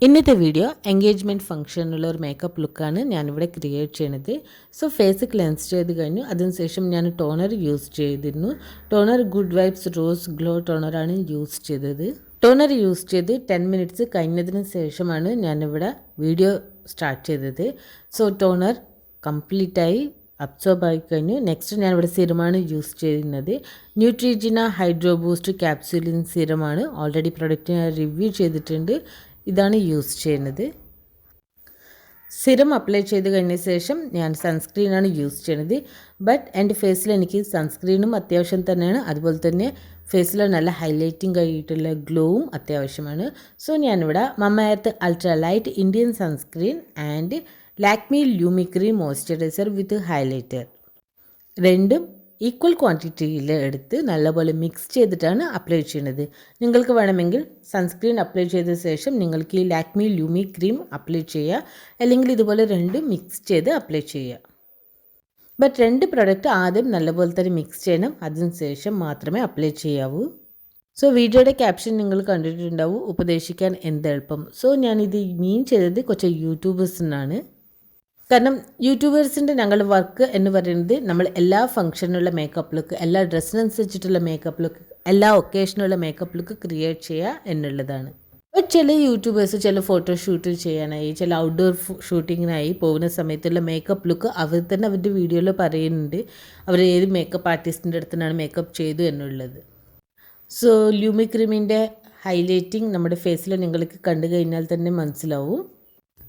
ഇന്നത്തെ video engagement ഫംഗ്ഷനുള്ള ഒരു makeup ലുക്കാണ് ഞാനിവിടെ ക്രിയേറ്റ് ചെയ്യണത്. സോ ഫേസ് ക്ലെൻസ് ചെയ്ത് കഴിഞ്ഞു. അതിനുശേഷം ഞാൻ ടോണർ യൂസ് ചെയ്തിരുന്നു. Toner good vibes rose glow ടോണറാണ് യൂസ് ചെയ്തത്. ടോണർ യൂസ് ചെയ്ത് 10 മിനിറ്റ്സ് കഴിഞ്ഞതിന് ശേഷമാണ് ഞാനിവിടെ വീഡിയോ സ്റ്റാർട്ട് ചെയ്തത്. സോ ടോണർ കംപ്ലീറ്റായി അബ്സോർബ് ആയി കഴിഞ്ഞു. നെക്സ്റ്റ് ഞാനിവിടെ സിറമാണ് യൂസ് ചെയ്യുന്നത്. ന്യൂട്രിജിന ഹൈഡ്രോ ബൂസ്റ്റ് ക്യാപ്സ്യൂലിൻ സിറമാണ്. ഓൾറെഡി പ്രൊഡക്റ്റ് ഞാൻ റിവ്യൂ ചെയ്തിട്ടുണ്ട്. ഇതാണ് യൂസ് ചെയ്യുന്നത്. സിറം അപ്ലൈ ചെയ്ത് കഴിഞ്ഞ ശേഷം ഞാൻ സൺസ്ക്രീനാണ് യൂസ് ചെയ്യുന്നത്. ബട്ട് എൻ്റെ ഫേസിൽ എനിക്ക് സൺസ്ക്രീനും അത്യാവശ്യം തന്നെയാണ്. അതുപോലെ തന്നെ ഫേസിൽ നല്ല ഹൈലൈറ്റിംഗ് ആയിട്ടുള്ള ഗ്ലോവും അത്യാവശ്യമാണ്. സോ ഞാനിവിടെ Mamaearth ultra light Indian sunscreen and Lakme lumi cream moisturiser with highlighter രണ്ടും ഈക്വൽ ക്വാണ്ടിറ്റിയിൽ എടുത്ത് നല്ലപോലെ മിക്സ് ചെയ്തിട്ടാണ് അപ്ലൈ ചെയ്യുന്നത്. നിങ്ങൾക്ക് വേണമെങ്കിൽ സൺസ്ക്രീൻ അപ്ലൈ ചെയ്ത ശേഷം നിങ്ങൾക്ക് ഈ ലാക്മി ലൂമി ക്രീം അപ്ലൈ ചെയ്യുക, അല്ലെങ്കിൽ ഇതുപോലെ രണ്ടും മിക്സ് ചെയ്ത് അപ്ലൈ ചെയ്യുക. ബട്ട് രണ്ട് പ്രൊഡക്റ്റ് ആദ്യം നല്ലപോലെ തന്നെ മിക്സ് ചെയ്യണം, അതിനുശേഷം മാത്രമേ അപ്ലൈ ചെയ്യാവൂ. സോ വീഡിയോയുടെ ക്യാപ്ഷൻ നിങ്ങൾ കണ്ടിട്ടുണ്ടാവും, ഉപദേശിക്കാൻ എന്തെളുപ്പം. സോ ഞാനിത് മീൻ ചെയ്തത് കുറച്ച് യൂട്യൂബേഴ്സിനാണ്. കാരണം യൂട്യൂബേഴ്സിൻ്റെ ഞങ്ങളുടെ വർക്ക് എന്ന് പറയുന്നത് നമ്മൾ എല്ലാ ഫംഗ്ഷനുള്ള മേക്കപ്പ് ലുക്ക്, എല്ലാ ഡ്രസ്സിനനുസരിച്ചിട്ടുള്ള മേക്കപ്പ് ലുക്ക്, എല്ലാ ഒക്കേഷനുള്ള മേക്കപ്പ് ലുക്ക് ക്രിയേറ്റ് ചെയ്യുക എന്നുള്ളതാണ്. അപ്പോൾ ചില യൂട്യൂബേഴ്സ് ചില ഫോട്ടോഷൂട്ട് ചെയ്യാനായി, ചില ഔട്ട്ഡോർ ഷൂട്ടിങ്ങിനായി പോകുന്ന സമയത്തുള്ള മേക്കപ്പ് ലുക്ക് അവർ തന്നെ അവരുടെ വീഡിയോയിൽ പറയുന്നുണ്ട്, അവർ ഏത് മേക്കപ്പ് ആർട്ടിസ്റ്റിൻ്റെ അടുത്താണ് മേക്കപ്പ് ചെയ്തു എന്നുള്ളത്. സോ ലൂമി ക്രീമിൻ്റെ ഹൈലൈറ്റിംഗ് നമ്മുടെ ഫേസിൽ നിങ്ങൾക്ക് കണ്ടു കഴിഞ്ഞാൽ തന്നെ മനസ്സിലാവും.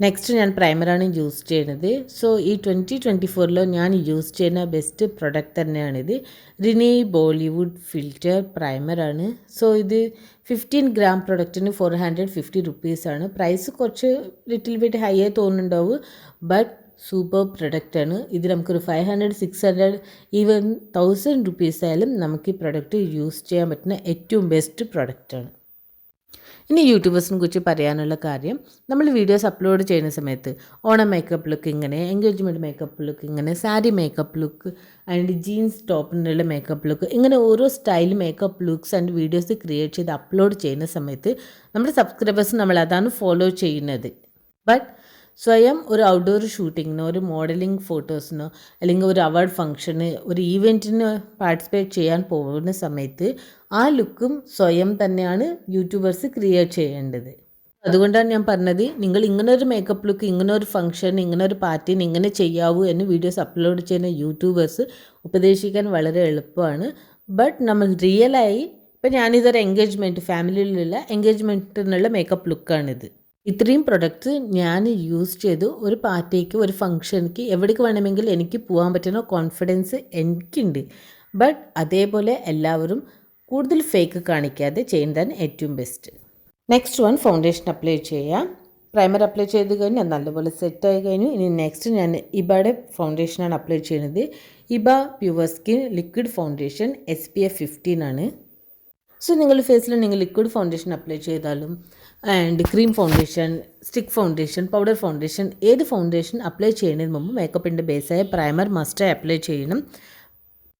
നെക്സ്റ്റ് ഞാൻ പ്രൈമറാണ് യൂസ് ചെയ്യുന്നത്. സോ ഈ 2024 ഞാൻ യൂസ് ചെയ്യുന്ന ബെസ്റ്റ് പ്രൊഡക്റ്റ് തന്നെയാണിത്. റിനെ ബോളിവുഡ് ഫിൽറ്റർ പ്രൈമറാണ്. സോ ഇത് 15 ഗ്രാം പ്രൊഡക്റ്റിന് 450 റുപ്പീസാണ്. പ്രൈസ് കുറച്ച് ലിറ്റിൽ ബിറ്റ് ഹൈ ആയി തോന്നുന്നുണ്ടാവും, ബട്ട് സൂപ്പർ പ്രൊഡക്റ്റാണ്. ഇത് നമുക്കൊരു 500, 600, ഈവൻ 1000 റുപ്പീസ് ആയാലും നമുക്ക് ഈ പ്രൊഡക്റ്റ് യൂസ് ചെയ്യാൻ പറ്റുന്ന ഏറ്റവും ബെസ്റ്റ് പ്രൊഡക്റ്റാണ്. ഇനി യൂട്യൂബേഴ്സിനെ കുറിച്ച് പറയാനുള്ള കാര്യം, നമ്മൾ വീഡിയോസ് അപ്ലോഡ് ചെയ്യുന്ന സമയത്ത് ഓണം മേക്കപ്പ് ലുക്ക് ഇങ്ങനെ, എൻഗേജ്മെൻറ്റ് മേക്കപ്പ് ലുക്ക് ഇങ്ങനെ, sari makeup look and jeans ടോപ്പിനുള്ള മേക്കപ്പ് ലുക്ക്, ഇങ്ങനെ ഓരോ style makeup looks and videos create ചെയ്ത് അപ്ലോഡ് ചെയ്യുന്ന സമയത്ത് നമ്മുടെ സബ്സ്ക്രൈബേഴ്സ് നമ്മൾ അതാണ് ഫോളോ ചെയ്യുന്നത്. ബട്ട് സ്വയം ഒരു ഔട്ട്ഡോർ ഷൂട്ടിങ്ങിനോ, ഒരു മോഡലിംഗ് ഫോട്ടോസിനോ, അല്ലെങ്കിൽ ഒരു അവാർഡ് ഫംഗ്ഷന്, ഒരു ഈവൻറ്റിന് പാർട്ടിസിപ്പേറ്റ് ചെയ്യാൻ പോകുന്ന സമയത്ത് ആ ലുക്കും സ്വയം തന്നെയാണ് യൂട്യൂബേഴ്സ് ക്രിയേറ്റ് ചെയ്യേണ്ടത്. അതുകൊണ്ടാണ് ഞാൻ പറഞ്ഞത്, നിങ്ങൾ ഇങ്ങനൊരു മേക്കപ്പ് ലുക്ക്, ഇങ്ങനൊരു ഫംഗ്ഷൻ, ഇങ്ങനൊരു പാർട്ടിന് ഇങ്ങനെ ചെയ്യാവൂ എന്ന് വീഡിയോസ് അപ്ലോഡ് ചെയ്യുന്ന യൂട്യൂബേഴ്സ് ഉപദേശിക്കാൻ വളരെ എളുപ്പമാണ്. ബട്ട് നമ്മൾ റിയലായി, ഇപ്പം ഞാനിതൊരു എൻഗേജ്മെൻറ്റ്, ഫാമിലിയിലുള്ള എൻഗേജ്മെൻറ്റിനുള്ള മേക്കപ്പ് ലുക്കാണിത്. ഇത്രയും പ്രൊഡക്റ്റ്സ് ഞാൻ യൂസ് ചെയ്തു ഒരു പാർട്ടിക്ക്, ഒരു ഫംഗ്ഷനിക്ക്, എവിടേക്ക് വേണമെങ്കിൽ എനിക്ക് പോകാൻ പറ്റുന്ന കോൺഫിഡൻസ് എനിക്കുണ്ട്. ബട്ട് അതേപോലെ എല്ലാവരും കൂടുതൽ ഫേക്ക് കാണിക്കാതെ ചെയ്യുന്നതാണ് ഏറ്റവും best. Next one foundation apply ചെയ്യാം. പ്രൈമർ അപ്ലൈ ചെയ്ത് കഴിഞ്ഞ് നല്ലപോലെ സെറ്റായി കഴിഞ്ഞു. ഇനി നെക്സ്റ്റ് ഞാൻ ഇബയുടെ ഫൗണ്ടേഷനാണ് അപ്ലൈ ചെയ്യുന്നത്. Iba pure skin liquid foundation SPF 15 ആണ്. സോ നിങ്ങളുടെ ഫേസിൽ നിങ്ങൾ ലിക്വിഡ് ഫൗണ്ടേഷൻ അപ്ലൈ ചെയ്താലും and cream foundation, stick foundation, powder foundation, ഏത് ഫൗണ്ടേഷൻ അപ്ലൈ ചെയ്യുന്നതിന് മുമ്പ് മേക്കപ്പിൻ്റെ ബേസായ പ്രൈമർ മസ്റ്റായി അപ്ലൈ ചെയ്യണം.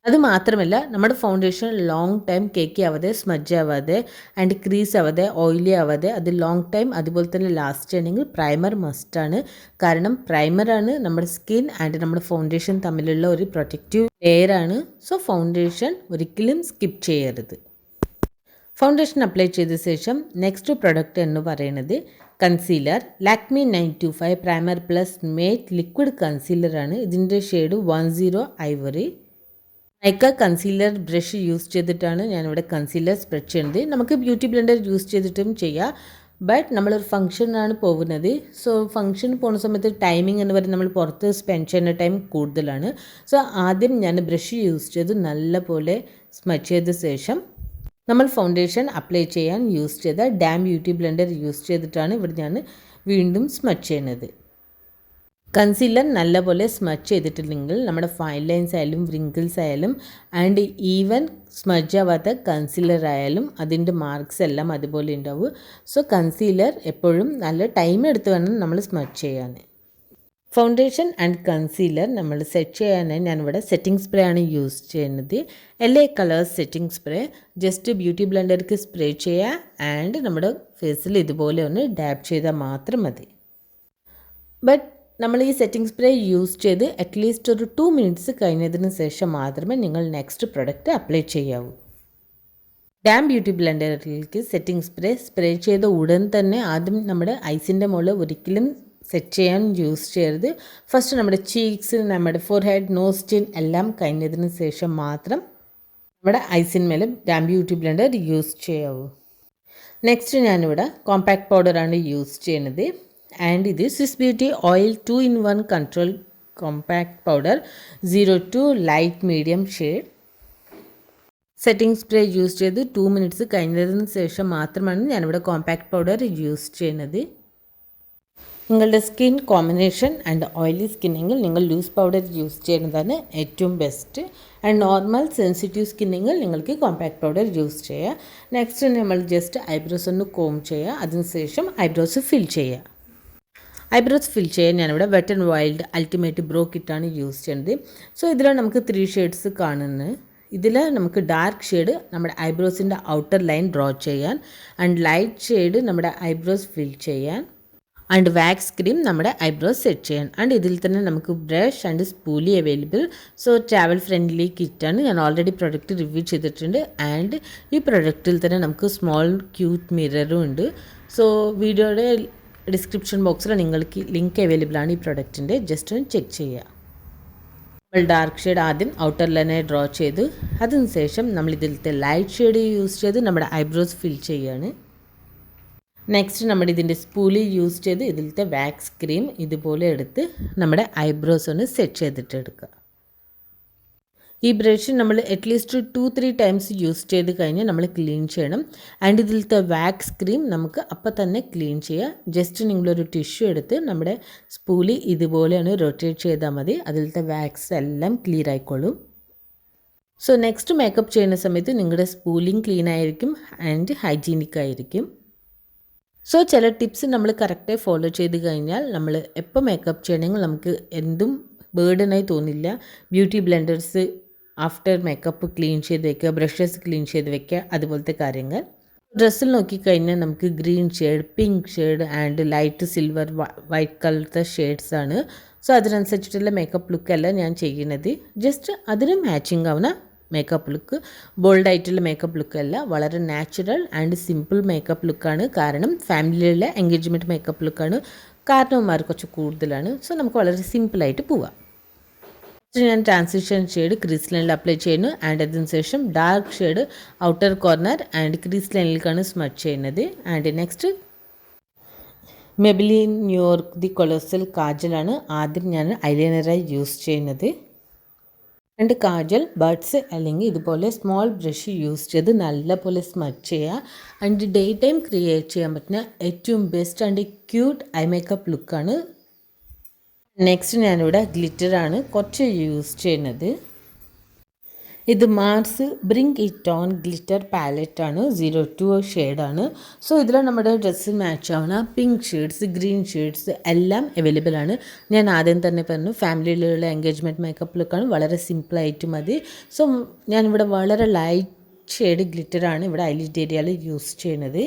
അത് മാത്രമല്ല നമ്മുടെ ഫൗണ്ടേഷൻ ലോങ് ടൈം കേക്കി ആവാതെ, സ്മഡ്ജ് ആവാതെ ആൻഡ് ക്രീസ് ആവാതെ, ഓയിലി ആവാതെ അത് ലോങ് ടൈം അതുപോലെ തന്നെ ലാസ്റ്റ് ചെയ്യണമെങ്കിൽ പ്രൈമർ മസ്റ്റാണ്. കാരണം പ്രൈമറാണ് നമ്മുടെ സ്കിൻ ആൻഡ് നമ്മുടെ ഫൗണ്ടേഷൻ തമ്മിലുള്ള ഒരു പ്രൊട്ടക്റ്റീവ് ലെയറാണ്. സോ ഫൗണ്ടേഷൻ ഒരിക്കലും സ്കിപ്പ് ചെയ്യരുത്. ഫൗണ്ടേഷൻ അപ്ലൈ ചെയ്ത ശേഷം നെക്സ്റ്റ് പ്രൊഡക്റ്റ് എന്ന് പറയുന്നത് concealer. Lakme 925 primer plus matte liquid കൺസീലറാണ്. ഇതിൻ്റെ shade 10 ivory. Nykaa concealer brush use ചെയ്തിട്ടാണ് ഞാനിവിടെ കൺസീലർ സ്പ്രെഡ് ചെയ്യുന്നത്. നമുക്ക് ബ്യൂട്ടി ബ്ലെൻഡർ യൂസ് ചെയ്തിട്ടും ചെയ്യാം. ബട്ട് നമ്മളൊരു ഫംഗ്ഷനാണ് പോകുന്നത്. സോ ഫംഗ്ഷൻ പോകുന്ന സമയത്ത് ടൈമിംഗ് എന്ന് പറയുന്നത് നമ്മൾ പുറത്ത് സ്പെൻഡ് ചെയ്യുന്ന ടൈം കൂടുതലാണ്. സോ ആദ്യം ഞാൻ ബ്രഷ് യൂസ് ചെയ്ത് നല്ലപോലെ സ്മച്ച് ചെയ്ത ശേഷം നമ്മൾ ഫൗണ്ടേഷൻ അപ്ലൈ ചെയ്യാൻ യൂസ് ചെയ്ത ഡാം ബ്യൂട്ടി ബ്ലെൻഡർ യൂസ് ചെയ്തിട്ടാണ് ഇവിടെ ഞാൻ വീണ്ടും സ്മച്ച് ചെയ്യുന്നത്. കൺസീലർ നല്ലപോലെ സ്മച്ച് ചെയ്തിട്ടില്ലെങ്കിൽ നമ്മുടെ ഫൈൻ ലൈൻസ് ആയാലും വ്രിങ്കിൾസ് ആയാലും ആൻഡ് ഈവൻ സ്മച്ച് ആവാത്ത കൺസീലർ ആയാലും അതിൻ്റെ മാർക്സ് എല്ലാം അതുപോലെ ഉണ്ടാവും. സോ കൺസീലർ എപ്പോഴും നല്ല ടൈം എടുത്ത് വേണം നമ്മൾ സ്മച്ച് ചെയ്യാൻ. ഫൗണ്ടേഷൻ ആൻഡ് കൺസീലർ നമ്മൾ സെറ്റ് ചെയ്യാനായി ഞാനിവിടെ സെറ്റിംഗ് സ്പ്രേ ആണ് യൂസ് ചെയ്യുന്നത്. LA colors setting spray. Just beauty ബ്ലെൻഡർക്ക് സ്പ്രേ ചെയ്യുക ആൻഡ് നമ്മുടെ ഫേസിൽ ഇതുപോലെ ഒന്ന് ഡാബ് ചെയ്താൽ മാത്രം മതി. ബട്ട് നമ്മൾ ഈ സെറ്റിംഗ് സ്പ്രേ യൂസ് ചെയ്ത് അറ്റ്ലീസ്റ്റ് ഒരു 2 മിനിറ്റ്സ് കഴിഞ്ഞതിന് ശേഷം മാത്രമേ നിങ്ങൾ നെക്സ്റ്റ് പ്രൊഡക്റ്റ് അപ്ലൈ ചെയ്യാവൂ. ഡാം ബ്യൂട്ടി ബ്ലെൻഡറിലേക്ക് സെറ്റിംഗ് സ്പ്രേ ചെയ്ത ഉടൻ തന്നെ ആദ്യം നമ്മുടെ ഐസിൻ്റെ മുകളിൽ ഒരിക്കലും സെറ്റ് ചെയ്യാൻ യൂസ് ചെയ്യരുത്. ഫസ്റ്റ് നമ്മുടെ ചീക്സ്, നമ്മുടെ ഫോർഹെഡ്, നോസ് ചിൻ എല്ലാം കഴിഞ്ഞതിന് ശേഷം മാത്രം നമ്മുടെ ഐസിന്മേലും ഡാം ബ്യൂട്ടി ബ്ലെൻഡർ യൂസ് ചെയ്യാവൂ. നെക്സ്റ്റ് ഞാനിവിടെ കോമ്പാക്ട് പൗഡറാണ് യൂസ് ചെയ്യുന്നത്. ആൻഡ് ഇത് Swiss beauty oil 2-in-1 control compact powder 02 light medium shade. Setting spray use ചെയ്ത് 2 മിനിറ്റ്സ് കഴിഞ്ഞതിന് ശേഷം മാത്രമാണ് ഞാനിവിടെ കോമ്പാക്ട് പൗഡർ യൂസ് ചെയ്യുന്നത്. നിങ്ങളുടെ സ്കിൻ കോമ്പിനേഷൻ ആൻഡ് ഓയിലി സ്കിന്നെങ്കിൽ നിങ്ങൾ ലൂസ് പൗഡർ യൂസ് ചെയ്യുന്നതാണ് ഏറ്റവും ബെസ്റ്റ്. ആൻഡ് നോർമൽ സെൻസിറ്റീവ് സ്കിന്നെങ്കിൽ നിങ്ങൾക്ക് കോമ്പാക്ട് പൗഡർ യൂസ് ചെയ്യുക. നെക്സ്റ്റ് നമ്മൾ ജസ്റ്റ് ഐബ്രോസ് ഒന്ന് കോം ചെയ്യുക. അതിനുശേഷം ഐബ്രോസ് ഫിൽ ചെയ്യുക. ഐബ്രോസ് ഫിൽ ചെയ്യാൻ ഞാനിവിടെ wet and wild ultimate brow കിറ്റാണ് യൂസ് ചെയ്യുന്നത്. സോ ഇതിൽ നമുക്ക് 3 ഷെയ്ഡ്സ് കാണുന്നത്. ഇതിൽ നമുക്ക് ഡാർക്ക് ഷെയ്ഡ് നമ്മുടെ ഐബ്രോസിൻ്റെ ഔട്ടർ ലൈൻ ഡ്രോ ചെയ്യാൻ, ആൻഡ് ലൈറ്റ് ഷെയ്ഡ് നമ്മുടെ ഐബ്രോസ് ഫിൽ ചെയ്യാൻ, ആൻഡ് വാക്സ് ക്രീം നമ്മുടെ ഐബ്രോസ് സെറ്റ് ചെയ്യാൻ. ആൻഡ് ഇതിൽ തന്നെ നമുക്ക് brush and spoolie available. So travel friendly കിറ്റാണ്. ഞാൻ ഓൾറെഡി പ്രൊഡക്റ്റ് റിവ്യൂ ചെയ്തിട്ടുണ്ട്. ആൻഡ് ഈ പ്രൊഡക്റ്റിൽ തന്നെ നമുക്ക് സ്മോൾ ക്യൂട്ട് മിററും ഉണ്ട്. സോ വീഡിയോയുടെ ഡിസ്ക്രിപ്ഷൻ ബോക്സിൽ നിങ്ങൾക്ക് ലിങ്ക് അവൈലബിൾ ആണ് ഈ പ്രൊഡക്റ്റിൻ്റെ. ജസ്റ്റ് ഒന്ന് ചെക്ക് ചെയ്യുക. നമ്മൾ ഡാർക്ക് ഷെയ്ഡ് ആദ്യം ഔട്ടർ ലൈനെ ഡ്രോ ചെയ്തു. അതിനുശേഷം നമ്മൾ ഇതിലത്തെ ലൈറ്റ് ഷെയ്ഡ് യൂസ് ചെയ്ത് നമ്മുടെ ഐബ്രോസ് ഫിൽ ചെയ്യുകയാണ്. നെക്സ്റ്റ് നമ്മുടെ ഇതിൻ്റെ സ്പൂലി യൂസ് ചെയ്ത് ഇതിലത്തെ വാക്സ് ക്രീം ഇതുപോലെ എടുത്ത് നമ്മുടെ ഐബ്രോസ് ഒന്ന് സെറ്റ് ചെയ്തിട്ട് എടുക്കുക. ഈ ബ്രഷ് നമ്മൾ അറ്റ്ലീസ്റ്റ് 2-3 ടൈംസ് യൂസ് ചെയ്ത് കഴിഞ്ഞാൽ നമ്മൾ ക്ലീൻ ചെയ്യണം. ആൻഡ് ഇതിലത്തെ വാക്സ് ക്രീം നമുക്ക് അപ്പം തന്നെ ക്ലീൻ ചെയ്യുക. ജസ്റ്റ് നിങ്ങളൊരു ടിഷ്യൂ എടുത്ത് നമ്മുടെ സ്പൂലി ഇതുപോലെയാണ് റൊട്ടേറ്റ് ചെയ്താൽ മതി. അതിലത്തെ വാക്സ് എല്ലാം ക്ലിയർ ആയിക്കോളും. സോ നെക്സ്റ്റ് മേക്കപ്പ് ചെയ്യുന്ന സമയത്ത് നിങ്ങളുടെ സ്പൂലിംഗ് ക്ലീൻ ആയിരിക്കും ആൻഡ് ഹൈജീനിക് ആയിരിക്കും. സോ ചില ടിപ്സ് നമ്മൾ കറക്റ്റായി ഫോളോ ചെയ്ത് കഴിഞ്ഞാൽ നമ്മൾ എപ്പോൾ മേക്കപ്പ് ചെയ്യണമെങ്കിൽ നമുക്ക് എന്തും ബേർഡനായി തോന്നില്ല. Beauty blenders after makeup clean ചെയ്ത് വെക്കുക, ബ്രഷസ് ക്ലീൻ ചെയ്ത് വെക്കുക, അതുപോലത്തെ കാര്യങ്ങൾ. ഡ്രസ്സിൽ നോക്കിക്കഴിഞ്ഞാൽ നമുക്ക് green shade, pink shade and light silver, white കളറത്തെ ഷെയ്ഡ്സാണ്. സോ അതിനനുസരിച്ചിട്ടുള്ള മേക്കപ്പ് ലുക്കല്ല ഞാൻ ചെയ്യുന്നത്. ജസ്റ്റ് അതിന് മാച്ചിങ് ആവുന്ന മേക്കപ്പ് ലുക്ക്, ബോൾഡായിട്ടുള്ള മേക്കപ്പ് ലുക്കല്ല, വളരെ നാച്ചുറൽ ആൻഡ് സിമ്പിൾ മേക്കപ്പ് ലുക്കാണ്. കാരണം ഫാമിലിയിലെ എൻഗേജ്മെൻറ്റ് മേക്കപ്പ് ലുക്കാണ്. കാരണവന്മാർ കുറച്ച് കൂടുതലാണ്. സോ നമുക്ക് വളരെ സിമ്പിളായിട്ട് പോവാം. ഞാൻ ട്രാൻസിഷൻ ഷെയ്ഡ് ക്രീസ് ലൈനിൽ അപ്ലൈ ചെയ്യുന്നു. ആൻഡ് അതിനുശേഷം dark shade outer corner and crease ലൈനിലേക്കാണ് സ്മച്ച് ചെയ്യുന്നത്. And next Maybelline New York the colossal കാജലാണ് ആദ്യം ഞാൻ ഐലൈനറായി യൂസ് ചെയ്യുന്നത്. ആൻഡ് കാജൽ ബഡ്സ് അല്ലെങ്കിൽ ഇതുപോലെ സ്മോൾ ബ്രഷ് യൂസ് ചെയ്ത് നല്ലപോലെ സ്മച്ച് ചെയ്യുക. ആൻഡ് ഡേ ടൈം ക്രിയേറ്റ് ചെയ്യാൻ പറ്റുന്ന ഏറ്റവും best and cute eye makeup ലുക്കാണ്. നെക്സ്റ്റ് ഞാനിവിടെ ഗ്ലിറ്ററാണ് കുറച്ച് യൂസ് ചെയ്യുന്നത്. ഇത് Mars bring it on glitter പാലറ്റാണ്, 02 ഷെയ്ഡാണ്. സോ ഇതിൽ നമ്മുടെ ഡ്രസ്സ് മാച്ച് ആവുന്ന പിങ്ക് ഷെയ്ഡ്സ്, ഗ്രീൻ ഷെയ്ഡ്സ് എല്ലാം അവൈലബിൾ ആണ്. ഞാൻ ആദ്യം തന്നെ പറഞ്ഞു ഫാമിലിയിലുള്ള എൻഗേജ്മെൻറ്റ് മേക്കപ്പ് ലുക്കാണ്, വളരെ സിമ്പിളായിട്ട് മതി. സോ ഞാനിവിടെ വളരെ ലൈറ്റ് ഷെയ്ഡ് ഗ്ലിറ്ററാണ് ഇവിടെ ഐലിഡ് ഏരിയയിൽ യൂസ് ചെയ്യുന്നത്.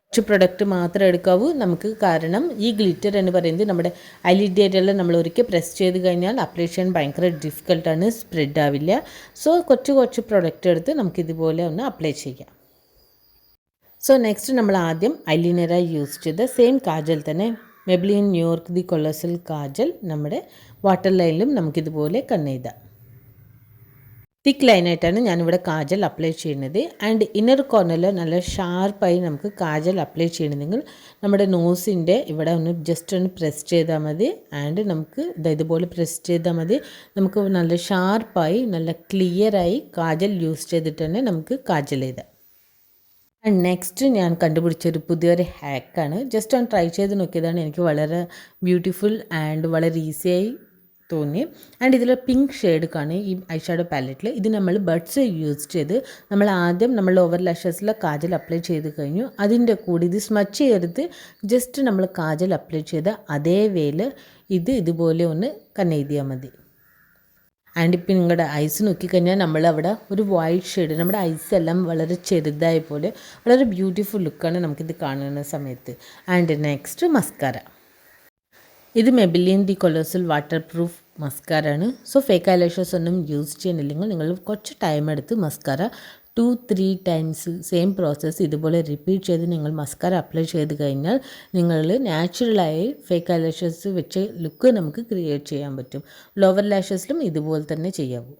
കുറച്ച് പ്രൊഡക്റ്റ് മാത്രം എടുക്കാവൂ നമുക്ക്. കാരണം ഈ ഗ്ലിറ്റർ എന്ന് പറയുന്നത് നമ്മുടെ ഐലിഡ് ഏരിയയിൽ നമ്മൾ ഒരിക്കൽ പ്രസ് ചെയ്ത് കഴിഞ്ഞാൽ അപ്ലൈ ചെയ്യാൻ ഭയങ്കര ഡിഫിക്കൽട്ടാണ്, സ്പ്രെഡ് ആവില്ല. സോ കുറച്ച് പ്രൊഡക്റ്റ് എടുത്ത് നമുക്കിതുപോലെ ഒന്ന് അപ്ലൈ ചെയ്യാം. സോ നെക്സ്റ്റ് നമ്മൾ ആദ്യം ഐലൈനറായി യൂസ് ചെയ്ത സെയിം കാജൽ തന്നെ Maybelline New York the colossal kajal നമ്മുടെ വാട്ടർ ലൈനിലും നമുക്കിതുപോലെ കണ്ണെഴുതാം. തിക്ക് ലൈനായിട്ടാണ് ഞാനിവിടെ കാജൽ അപ്ലൈ ചെയ്യുന്നത്. ആൻഡ് ഇന്നർ കോർണറിൽ നല്ല ഷാർപ്പായി നമുക്ക് കാജൽ അപ്ലൈ ചെയ്യണമെങ്കിൽ നമ്മുടെ നോസിൻ്റെ ഇവിടെ ഒന്ന് ജസ്റ്റ് ഒന്ന് പ്രസ് ചെയ്താൽ മതി. ആൻഡ് നമുക്ക് ഇതുപോലെ പ്രസ് ചെയ്താൽ മതി. നമുക്ക് നല്ല ഷാർപ്പായി നല്ല ക്ലിയറായി കാജൽ യൂസ് ചെയ്തിട്ട് തന്നെ നമുക്ക് കാജൽ എഴുതാം. ആൻഡ് നെക്സ്റ്റ് ഞാൻ കണ്ടുപിടിച്ചൊരു പുതിയൊരു ഹാക്കാണ്. ജസ്റ്റ് ഒന്ന് ട്രൈ ചെയ്ത് നോക്കിയതാണ്. എനിക്ക് വളരെ ബ്യൂട്ടിഫുൾ ആൻഡ് വളരെ ഈസിയായി തോന്നി. ആൻഡ് ഇതിൽ പിങ്ക് ഷെയ്ഡ് കാണി ഈ ഐ ഷാഡോ പാലറ്റിൽ. ഇത് നമ്മൾ ബഡ്സ് യൂസ് ചെയ്ത് നമ്മൾ ആദ്യം നമ്മൾ ഓവർ ലാഷസിലെ കാജൽ അപ്ലൈ ചെയ്ത് കഴിഞ്ഞു. അതിൻ്റെ കൂടി ഇത് സ്മച്ച് ചെയ്ത് ജസ്റ്റ് നമ്മൾ കാജൽ അപ്ലൈ ചെയ്ത അതേ വേയിൽ ഇതുപോലെ ഒന്ന് കണ്ണെഴുതിയാൽ മതി. ആൻഡ് ഇപ്പം നിങ്ങളുടെ ഐസ് നോക്കിക്കഴിഞ്ഞാൽ നമ്മളവിടെ ഒരു വൈറ്റ് ഷെയ്ഡ്, നമ്മുടെ ഐസ് എല്ലാം വളരെ ചെറുതായ പോലെ വളരെ ബ്യൂട്ടിഫുൾ ലുക്കാണ് നമുക്കിത് കാണുന്ന സമയത്ത്. And next mascara. ഇത് Maybelline the colossal water proof മസ്കാരാണ്. സോ ഫേക്ക് ഐലാഷസ് ഒന്നും യൂസ് ചെയ്യുന്നില്ലെങ്കിൽ നിങ്ങൾ കുറച്ച് ടൈം എടുത്ത് മസ്കാര 2-3 ടൈംസ് സെയിം പ്രോസസ്സ് ഇതുപോലെ റിപ്പീറ്റ് ചെയ്ത് നിങ്ങൾ മസ്കാര അപ്ലൈ ചെയ്ത് കഴിഞ്ഞാൽ നിങ്ങൾ നാച്ചുറലായി ഫേക്ക് ഐലാഷസ് വെച്ച് ലുക്ക് നമുക്ക് ക്രിയേറ്റ് ചെയ്യാൻ പറ്റും. ലോവർ ലാഷസിലും ഇതുപോലെ തന്നെ ചെയ്യാവൂ.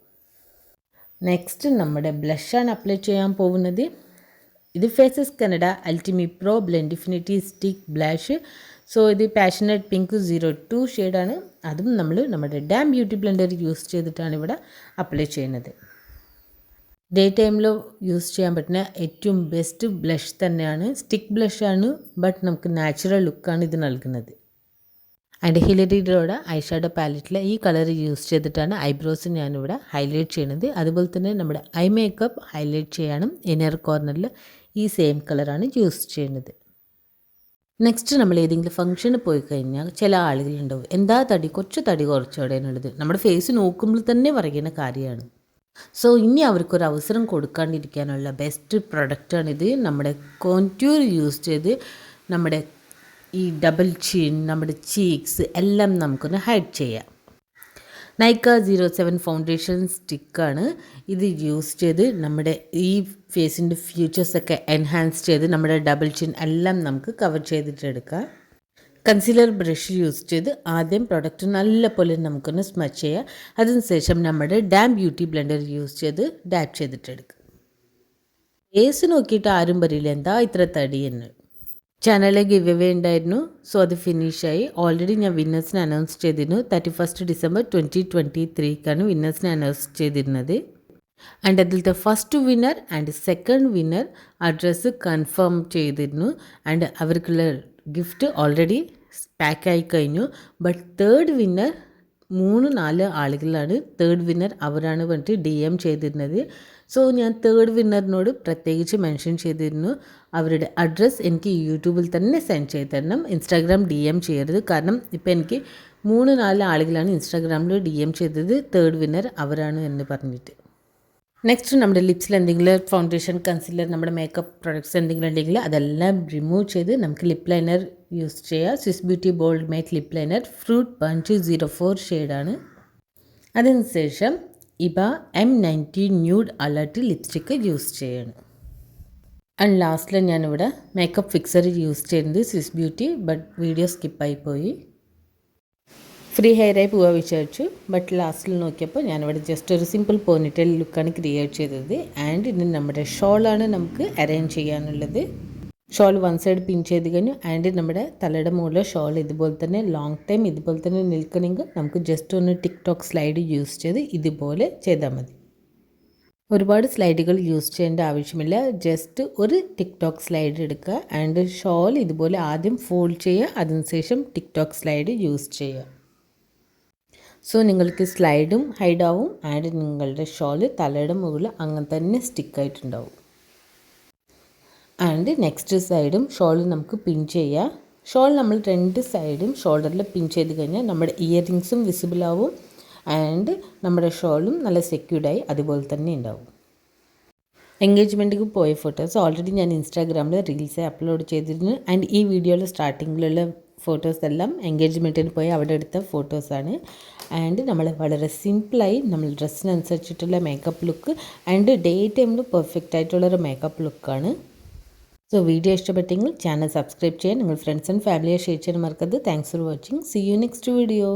നെക്സ്റ്റ് നമ്മുടെ ബ്ലഷാണ് അപ്ലൈ ചെയ്യാൻ പോകുന്നത്. ഇത് Faces Canada ultime pro blend infinity stick blush. So ഇത് പാഷനറ്റ് പിങ്ക് 02 ഷെയ്ഡാണ്. അതും നമ്മൾ നമ്മുടെ ഡാം ബ്യൂട്ടി ബ്ലെൻഡർ യൂസ് ചെയ്തിട്ടാണ് ഇവിടെ അപ്ലൈ ചെയ്യുന്നത്. ഡേ ടൈമിൽ യൂസ് ചെയ്യാൻ പറ്റുന്ന ഏറ്റവും ബെസ്റ്റ് ബ്ലഷ് തന്നെയാണ്. സ്റ്റിക്ക് ബ്ലഷാണ്, ബട്ട് നമുക്ക് നാച്ചുറൽ ലുക്കാണ് ഇത് നൽകുന്നത്. ആൻഡ് ഹിലരിയുടെ ഐ ഷാഡോ പാലറ്റിൽ ഈ കളർ യൂസ് ചെയ്തിട്ടാണ് ഐബ്രോസ് ഞാനിവിടെ ഹൈലൈറ്റ് ചെയ്യുന്നത്. അതുപോലെ തന്നെ നമ്മുടെ ഐ മേക്കപ്പ് ഹൈലൈറ്റ് ചെയ്യാനും ഇന്നർ കോർണറിൽ ഈ സെയിം കളറാണ് യൂസ് ചെയ്യുന്നത്. നെക്സ്റ്റ് നമ്മൾ ഏതെങ്കിലും ഫംഗ്ഷന് പോയി കഴിഞ്ഞാൽ ചില ആളുകളുണ്ടാവും, എന്താ കുറച്ച് തടി കുറച്ചോടെ എന്നുള്ളത് നമ്മുടെ ഫേസ് നോക്കുമ്പോൾ തന്നെ പറയുന്ന കാര്യമാണ്. സോ ഇനി അവർക്കൊരു അവസരം കൊടുക്കാണ്ടിരിക്കാനുള്ള ബെസ്റ്റ് പ്രൊഡക്റ്റാണിത്. നമ്മുടെ കോൺട്യൂർ യൂസ് ചെയ്ത് നമ്മുടെ ഈ ഡബിൾ ചിൻ, നമ്മുടെ ചീക്സ് എല്ലാം നമുക്കൊന്ന് ഹൈഡ് ചെയ്യാം. നൈക്ക 07 ഫൗണ്ടേഷൻ സ്റ്റിക്കാണ്. ഇത് യൂസ് ചെയ്ത് നമ്മുടെ ഈ ഫേസിൻ്റെ ഫ്യൂച്ചേഴ്സൊക്കെ എൻഹാൻസ് ചെയ്ത് നമ്മുടെ ഡബിൾ ചിൻ എല്ലാം നമുക്ക് കവർ ചെയ്തിട്ടെടുക്കാം. കൺസീലർ ബ്രഷ് യൂസ് ചെയ്ത് ആദ്യം പ്രൊഡക്റ്റ് നല്ലപോലെ നമുക്കൊന്ന് സ്മച്ച് ചെയ്യുക. അതിനുശേഷം നമ്മുടെ ഡാം ബ്യൂട്ടി ബ്ലെൻഡർ യൂസ് ചെയ്ത് ഡാപ്പ് ചെയ്തിട്ടെടുക്കുക. ഫേസ് നോക്കിയിട്ട് ആരും പറയില്ല എന്താ ഇത്ര തടി എന്ന്. ചാനലിൽ ഗിവ് അവേ ഉണ്ടായിരുന്നു. സോ അത് ഫിനിഷായി. ഓൾറെഡി ഞാൻ വിന്നേഴ്സിനെ അനൗൺസ് ചെയ്തിരുന്നു. 31 ഡിസംബർ 2023 വിന്നേഴ്സിനെ അനൗൺസ് ചെയ്തിരുന്നത്. ആൻഡ് അതിലത്തെ first winner and second winner address confirm ചെയ്തിരുന്നു. ആൻഡ് അവർക്കുള്ള ഗിഫ്റ്റ് ഓൾറെഡി പാക്കായി കഴിഞ്ഞു. ബട്ട് തേർഡ് വിന്നർ 3-4 ആളുകളാണ്. തേർഡ് വിന്നർ അവരാണ് പറഞ്ഞിട്ട് DM ചെയ്തിരുന്നത്. സോ ഞാൻ തേർഡ് വിന്നറിനോട് പ്രത്യേകിച്ച് മെൻഷൻ ചെയ്തിരുന്നു അവരുടെ അഡ്രസ്സ് എനിക്ക് യൂട്യൂബിൽ തന്നെ സെൻഡ് ചെയ്ത് തരണം, ഇൻസ്റ്റാഗ്രാം DM ചെയ്യരുത്. കാരണം ഇപ്പോൾ എനിക്ക് 3-4 ആളുകളാണ് ഇൻസ്റ്റാഗ്രാമിൽ DM ചെയ്തത് തേർഡ് വിന്നർ അവരാണ് എന്ന് പറഞ്ഞിട്ട്. നെക്സ്റ്റ് നമ്മുടെ ലിപ്സിൽ എന്തെങ്കിലും ഫൗണ്ടേഷൻ, കൺസീലർ, നമ്മുടെ മേക്കപ്പ് പ്രൊഡക്ട്സ് എന്തെങ്കിലും ഉണ്ടെങ്കിൽ അതെല്ലാം റിമൂവ് ചെയ്ത് നമുക്ക് ലിപ്പ് ലൈനർ യൂസ് ചെയ്യുക. Swiss beauty bold mate lip liner fruit punch 04 ഷെയ്ഡാണ്. അതിനുശേഷം ഇബ M90 nude alert lipstick use ചെയ്യണം. ആൻഡ് ലാസ്റ്റിൽ ഞാനിവിടെ മേക്കപ്പ് ഫിക്സർ യൂസ് ചെയ്യുന്നത് സ്വിസ് ബ്യൂട്ടി, ബട്ട് വീഡിയോ സ്കിപ്പായി പോയി. ഫ്രീ ഹെയറായി പോവാൻ വിചാരിച്ചു. ബട്ട് ലാസ്റ്റിൽ നോക്കിയപ്പോൾ ഞാനിവിടെ ജസ്റ്റ് ഒരു സിമ്പിൾ പോണിറ്റെയിൽ ലുക്കാണ് ക്രിയേറ്റ് ചെയ്തത്. ആൻഡ് ഇനി നമ്മുടെ ഷോളാണ് നമുക്ക് അറേഞ്ച് ചെയ്യാനുള്ളത്. ഷോൾ വൺ സൈഡ് പിൻ ചെയ്ത് കഴിഞ്ഞു. ആൻഡ് നമ്മുടെ തലയുടെ മുകളിൽ ഷോൾ ഇതുപോലെ തന്നെ ലോങ് ടൈം ഇതുപോലെ തന്നെ നിൽക്കണമെങ്കിൽ നമുക്ക് ജസ്റ്റ് ഒന്ന് ടിക്ടോക്ക് സ്ലൈഡ് യൂസ് ചെയ്ത് ഇതുപോലെ ചെയ്താൽ മതി. ഒരുപാട് സ്ലൈഡുകൾ യൂസ് ചെയ്യേണ്ട ആവശ്യമില്ല. ജസ്റ്റ് ഒരു ടിക്ടോക്ക് സ്ലൈഡ് എടുക്കുക. ആൻഡ് ഷോൾ ഇതുപോലെ ആദ്യം ഫോൾഡ് ചെയ്യുക. അതിനുശേഷം ടിക്ടോക്ക് സ്ലൈഡ് യൂസ് ചെയ്യുക. സോ നിങ്ങൾക്ക് സ്ലൈഡും ഹൈഡാവും. ആൻഡ് നിങ്ങളുടെ ഷോൾ തലയുടെ മുകളിൽ അങ്ങനെ തന്നെ സ്റ്റിക്കായിട്ടുണ്ടാവും. ആൻഡ് നെക്സ്റ്റ് സൈഡും ഷോൾ നമുക്ക് പിൻ ചെയ്യാം. ഷോൾ നമ്മൾ 2 സൈഡും ഷോൾഡറിൽ പിൻ ചെയ്ത് കഴിഞ്ഞാൽ നമ്മുടെ ഇയറിങ്സും വിസിബിൾ ആവും. ആൻഡ് നമ്മുടെ ഷോളും നല്ല സെക്യൂർഡായി അതുപോലെ തന്നെ ഉണ്ടാവും. എൻഗേജ്മെൻറ്റിന് പോയ ഫോട്ടോസ് ഓൾറെഡി ഞാൻ ഇൻസ്റ്റാഗ്രാമിൽ റീൽസ് അപ്ലോഡ് ചെയ്തിരുന്നു. ആൻഡ് ഈ വീഡിയോയിൽ സ്റ്റാർട്ടിങ്ങിലുള്ള ഫോട്ടോസ് എല്ലാം എൻഗേജ്മെൻറ്റിന് പോയി അവിടെ എടുത്ത ഫോട്ടോസാണ്. ആൻഡ് നമ്മൾ വളരെ സിമ്പിളായി നമ്മൾ ഡ്രസ്സിനനുസരിച്ചിട്ടുള്ള മേക്കപ്പ് ലുക്ക് ആൻഡ് ഡേ ടൈമിൽ പെർഫെക്റ്റ് ആയിട്ടുള്ളൊരു മേക്കപ്പ് ലുക്കാണ്. സോ വീഡിയോ ഇഷ്ടപ്പെട്ടെങ്കിൽ ചാനൽ സബ്സ്ക്രൈബ് ചെയ്യാൻ നിങ്ങൾ ഫ്രണ്ട്സ് ആൻഡ് ഫാമിലിയെ ഷെയർ ചെയ്യാൻ മറക്കരുത്. Thanks for watching. See you next video.